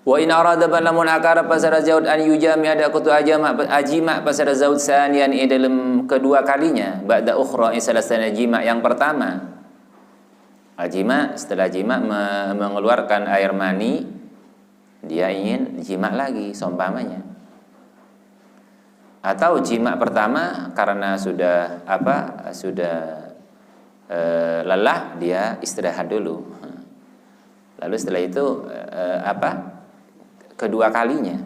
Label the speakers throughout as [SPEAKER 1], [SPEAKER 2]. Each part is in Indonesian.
[SPEAKER 1] Wa in arada balamun akara pasara zaud an yujami ada kutu ajima pasara zaud sanian dalam kedua kalinya ba'da ukhra salasana jima yang pertama. Ajima setelah jima mengeluarkan air mani, dia ingin jima lagi seumpamanya. Atau jima pertama karena sudah lelah, dia istirahat dulu. Lalu setelah itu kedua kalinya,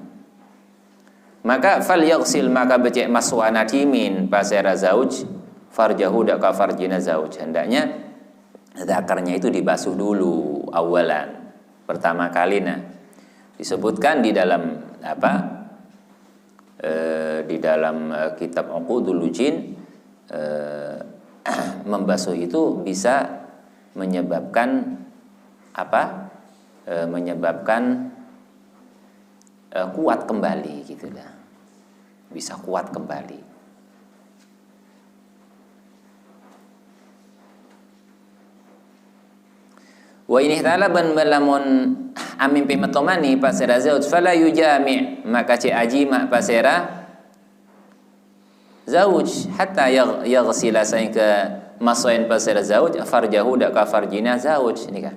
[SPEAKER 1] maka fal yaghsil maka becek maswana timin pasera zauj farjahu daka farjina zauj, hendaknya zakarnya itu dibasuh dulu awalan, pertama kali. Nah, disebutkan di dalam kitab Uqudul Lujin, membasuh itu bisa menyebabkan kuat kembali gitulah, bisa kuat kembali. Wa ini talaban balamun amin pimatomani pasera zauj fala yujami maka ajima pasera zauj hatta yaghsila sehingga masoin pasera zauj farjahu ka farjina zauj. Nikah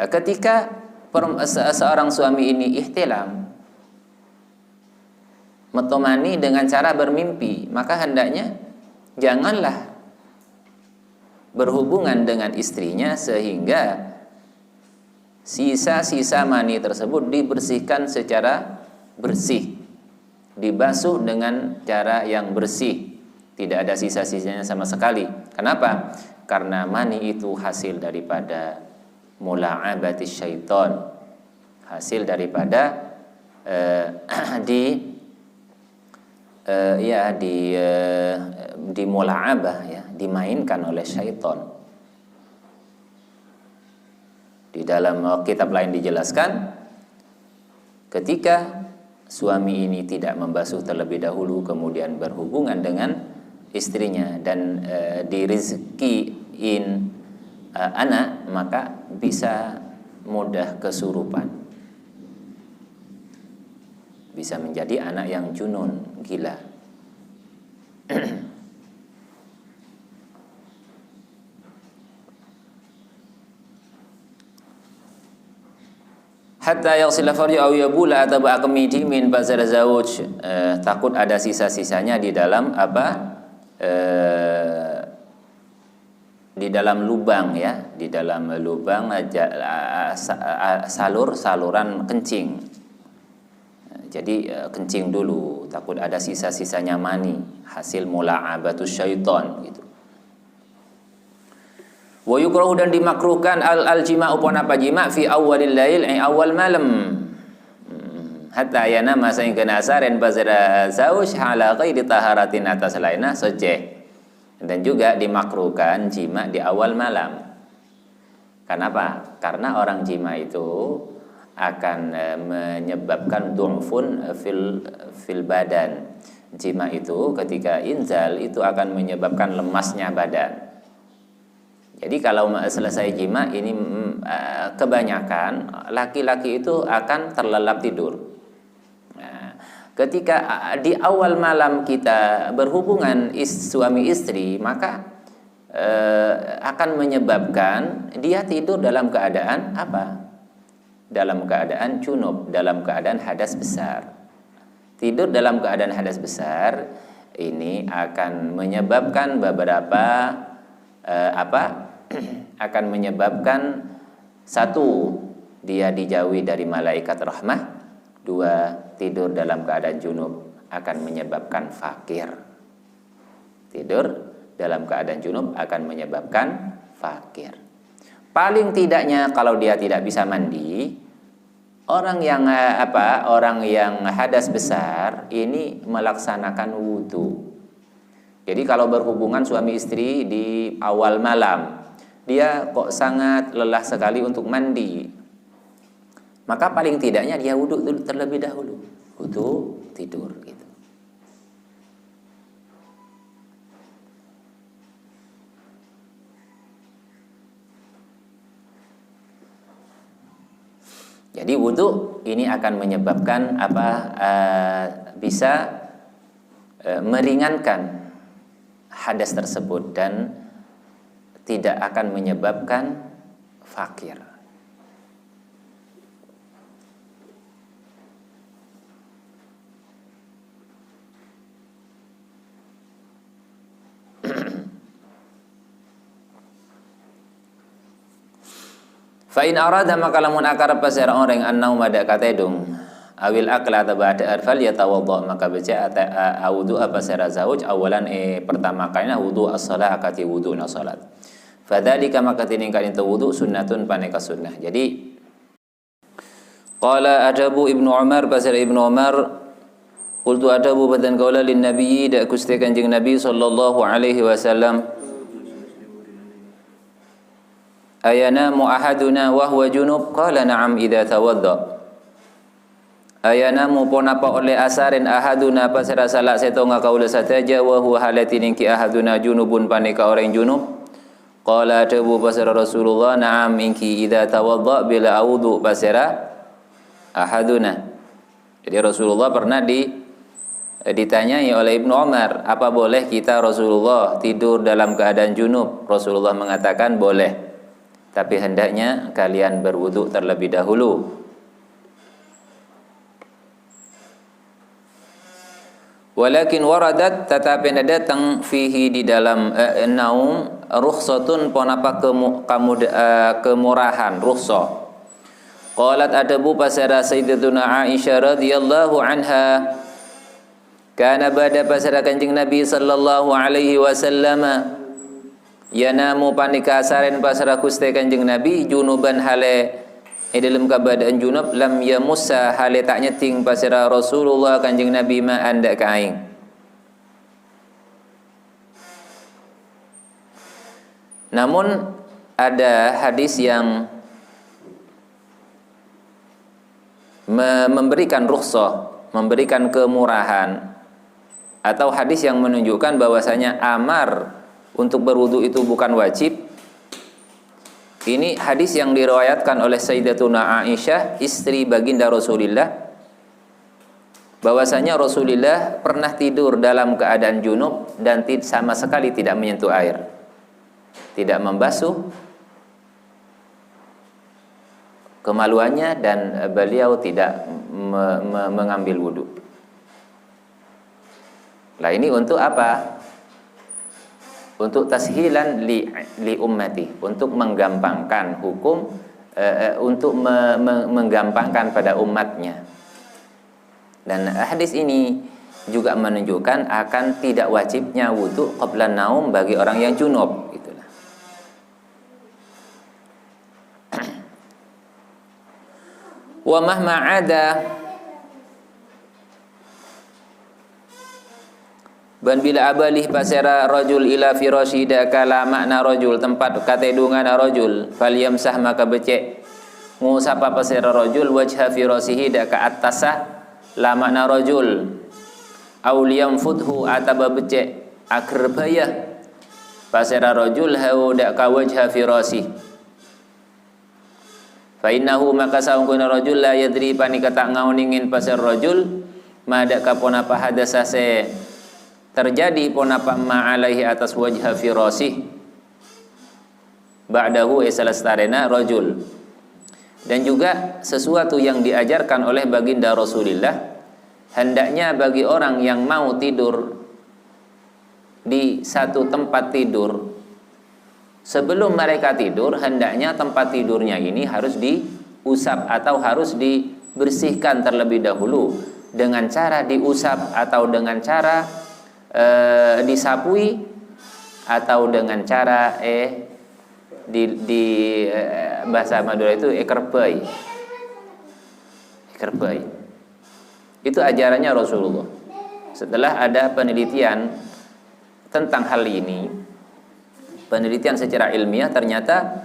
[SPEAKER 1] ketika seorang suami ini ihtilam metomani dengan cara bermimpi, maka hendaknya janganlah berhubungan dengan istrinya sehingga sisa-sisa mani tersebut dibersihkan secara bersih, dibasuh dengan cara yang bersih, tidak ada sisa-sisanya sama sekali. Kenapa? Karena mani itu hasil daripada mula'abati syaitan, hasil daripada di mula'abah, ya, dimainkan oleh syaitan. Di dalam kitab lain dijelaskan, ketika suami ini tidak membasuh terlebih dahulu kemudian berhubungan dengan istrinya dan dirizkiin anak, maka bisa mudah kesurupan, bisa menjadi anak yang junun, gila. Hatta yaghsila farja aw yabula atau ba'akmidi min bazar zawj, takut ada sisa-sisanya di dalam di dalam lubang, ya, di dalam lubang saluran kencing. Jadi kencing dulu, takut ada sisa-sisanya mani, hasil mula'abatus syaitan gitu. Wa yukrahu dan dimakruhkan al-jima'u pun apa jima' fi awalil lail awal malam. Hatta yanama sehingga nasarin bazara zauj ala ghairi taharatin atas lainnya sejeh. Dan juga dimakruhkan jima' di awal malam. Kenapa? Karena orang jima itu akan menyebabkan du'fun fil badan. Jima itu ketika inzal itu akan menyebabkan lemasnya badan. Jadi kalau selesai jima ini kebanyakan laki-laki itu akan terlelap tidur. Nah, ketika di awal malam kita berhubungan suami istri, maka akan menyebabkan dia tidur dalam keadaan apa? Dalam keadaan junub, dalam keadaan hadas besar. Tidur dalam keadaan hadas besar ini akan menyebabkan beberapa akan menyebabkan, satu, dia dijauhi dari malaikat rahmah. Dua, tidur dalam keadaan junub akan menyebabkan fakir. Tidur dalam keadaan junub akan menyebabkan fakir. Paling tidaknya kalau dia tidak bisa mandi, orang yang hadas besar ini melaksanakan wudu. Jadi kalau berhubungan suami istri di awal malam, dia kok sangat lelah sekali untuk mandi, maka paling tidaknya dia wudu terlebih dahulu, wudu tidur gitu. Jadi wudu ini akan menyebabkan bisa meringankan hadas tersebut dan tidak akan menyebabkan fakir. Fa in arada maka lamun akar pasera orang annau mada katedung awil akla atau ba'da arfal yatawadda maka baca wudu apa sera zauj awalan pertama kalinya wudu as-shalah akati wudu na salat. Fadzalika maka tiningkan itu wudu sunnatun paneka sunnah. Jadi qala adabu Ibnu Umar pasera Ibnu Umar qultu adabu badan qaula lin nabiyyi da kuste kanjeng Nabi sallallahu alaihi wasallam ayanamu ahaduna wa huwa junub qala na'am idza tawadda ayanamu ponapa oleh asarin ahaduna pasera salak seto ngakaula sataja wa huwa halatin ki ahaduna junubun panika orang junub qala tabu pasera Rasulullah na'am inki idza tawadda bila audu pasera ahaduna. Jadi Rasulullah pernah ditanyai oleh Ibnu Umar, apa boleh kita Rasulullah tidur dalam keadaan junub? Rasulullah mengatakan boleh, tapi hendaknya kalian berwudu terlebih dahulu. Walakin waradat tetapi datang fihi di dalam naum rukhsatun ponapa kemurahan rukhsah. Qalat adabu pasara sayyidatuna Aisyah radhiyallahu anha kana bada pasara kanjeng Nabi sallallahu alaihi wasallam yanamu panika asaren pasara kuste kanjeng Nabi junuban hale dalam keadaan junub lam yamussa hale tak nyeting pasara Rasulullah kanjeng Nabi ma anda kaing. Namun ada hadis yang memberikan rukhsah, memberikan kemurahan, atau hadis yang menunjukkan bahwasanya amar untuk berwudu itu bukan wajib. Ini hadis yang diriwayatkan oleh Sayyidatuna Aisyah, istri baginda Rasulullah, bahwasanya Rasulullah pernah tidur dalam keadaan junub dan sama sekali tidak menyentuh air, tidak membasuh kemaluannya, dan beliau tidak mengambil wudu. Lah ini untuk apa? Untuk tashilan li ummati, untuk menggampangkan hukum, untuk menggampangkan pada umatnya. Dan hadis ini juga menunjukkan akan tidak wajibnya wudu qabla naum bagi orang yang junub, gitulah. Wa mahma ada ban bila abalih pasera rajul ila firashida kala makna rajul tempat katedungan rajul falyamsah maka becek ngusapa pasera rajul wajha firasihi da ka attasah la makna rajul auliyam futhu ataba becek akrbaya pasera rajul hau da ka wajha firasi fa innahu maka saungkuna rajul la yadri panika tak ngauningin pasera rajul mada kapona pa hadasa se terjadi ponapa ma'alaihi atas wajha firasih ba'dahu salastarena rajul. Dan juga sesuatu yang diajarkan oleh baginda Rasulullah, hendaknya bagi orang yang mau tidur di satu tempat tidur, sebelum mereka tidur hendaknya tempat tidurnya ini harus diusap atau harus dibersihkan terlebih dahulu dengan cara diusap atau dengan cara disapui atau dengan cara bahasa Madura itu ekerbai. Itu ajarannya Rasulullah. Setelah ada penelitian tentang hal ini, penelitian secara ilmiah, ternyata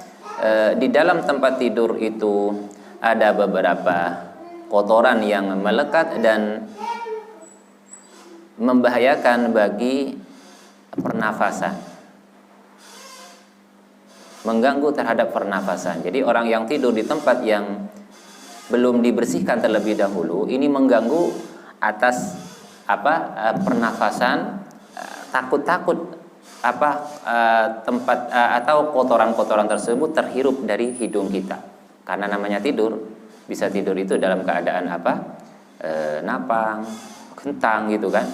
[SPEAKER 1] di dalam tempat tidur itu ada beberapa kotoran yang melekat dan membahayakan bagi pernafasan, mengganggu terhadap pernafasan. Jadi orang yang tidur di tempat yang belum dibersihkan terlebih dahulu, ini mengganggu atas pernafasan, takut-takut tempat atau kotoran-kotoran tersebut terhirup dari hidung kita. Karena namanya tidur, bisa tidur itu dalam keadaan napang, kentang gitu kan,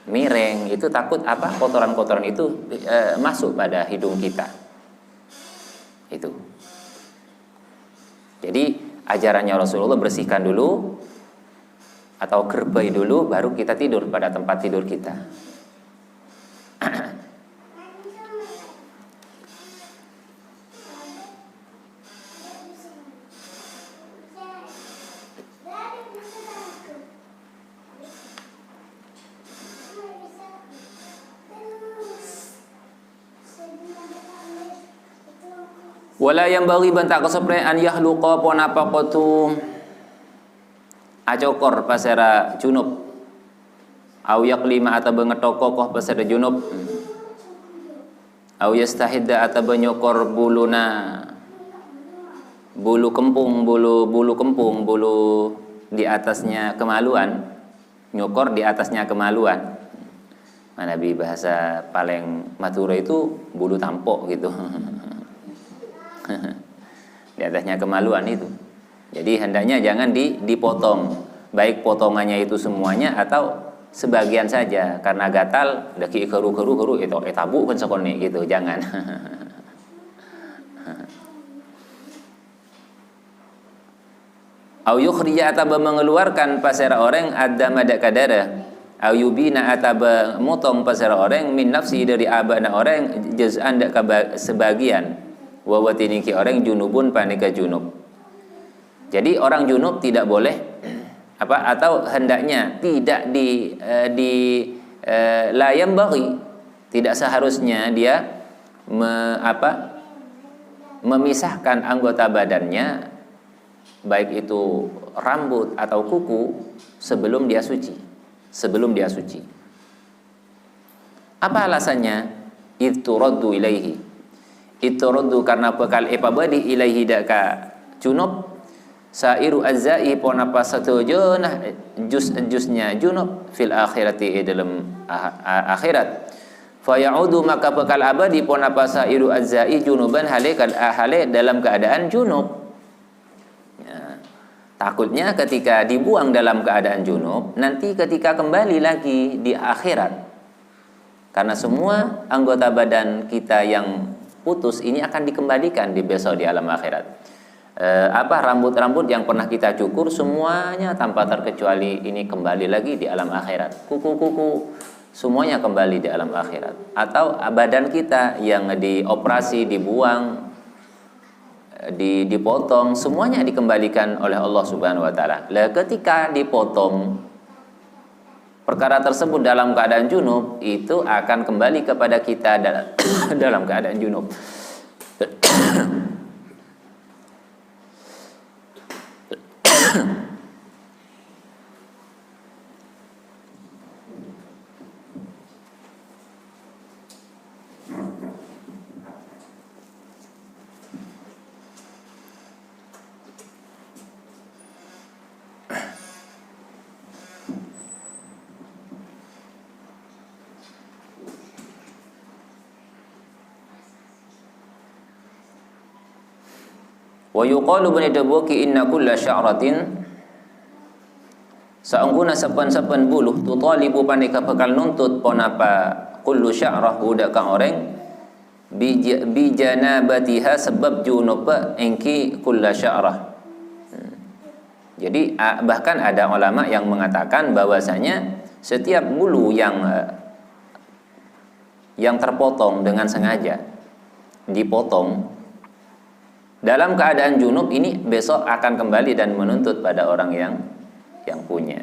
[SPEAKER 1] miring, itu takut kotoran-kotoran itu masuk pada hidung kita. Itu. Jadi ajarannya Rasulullah, bersihkan dulu atau gerbai dulu, baru kita tidur pada tempat tidur kita. Wala yang bagi bentak kesepre an yahluqa ponapaqatu acokor pasera junub au yaklima atau ngetoko pasera junub au yastahidda atau nyokor bulu kempung di atasnya kemaluan, nyokor di atasnya kemaluan. Nabi bahasa paling Madura itu bulu tampok gitu. Di atasnya kemaluan itu. Jadi hendaknya jangan dipotong, baik potongannya itu semuanya atau sebagian saja, karena gatal daki keru itu tabu kan sekone gitu, jangan. Au yukhrija ataba mengeluarkan pasera orang adama dak kadara, au yubina ataba motong pasera orang min nafsi dari abana orang jaz'an dak sebagian. Wawatiniki orang junubun panika junub. Jadi orang junub tidak boleh atau hendaknya tidak layam bagi, tidak seharusnya dia memisahkan anggota badannya, baik itu rambut atau kuku, sebelum dia suci. Apa alasannya? Itturaddu ilaihi. Itturaddu karena bekal epabadi ilaihi daka junub sairu azzai ponapa satujuna jus-jusnya junub fil akhirati dalam akhirat. Fa ya'udu maka bekal abadi ponapa sairu azzai junuban hale dalam keadaan junub. Takutnya ketika dibuang dalam keadaan junub, nanti ketika kembali lagi di akhirat, karena semua anggota badan kita yang putus ini akan dikembalikan di besok di alam akhirat. Rambut-rambut yang pernah kita cukur semuanya tanpa terkecuali ini kembali lagi di alam akhirat. Kuku-kuku semuanya kembali di alam akhirat. Atau badan kita yang dioperasi, dibuang, dipotong, semuanya dikembalikan oleh Allah Subhanahu wa taala. Lah ketika dipotong perkara tersebut dalam keadaan junub, itu akan kembali kepada kita dalam keadaan junub. Wa yuqalu bani dabuki inna kulla sya'ratin saungguna sapan-sapan buluh tutalibu panika bakal nuntut ponapa kullu sya'rah budak kang orang bi janabatiha sebab junub engki kulla sya'rah. Jadi bahkan ada ulama yang mengatakan bahwasanya setiap bulu yang terpotong dengan sengaja dipotong dalam keadaan junub ini besok akan kembali dan menuntut pada orang yang punya.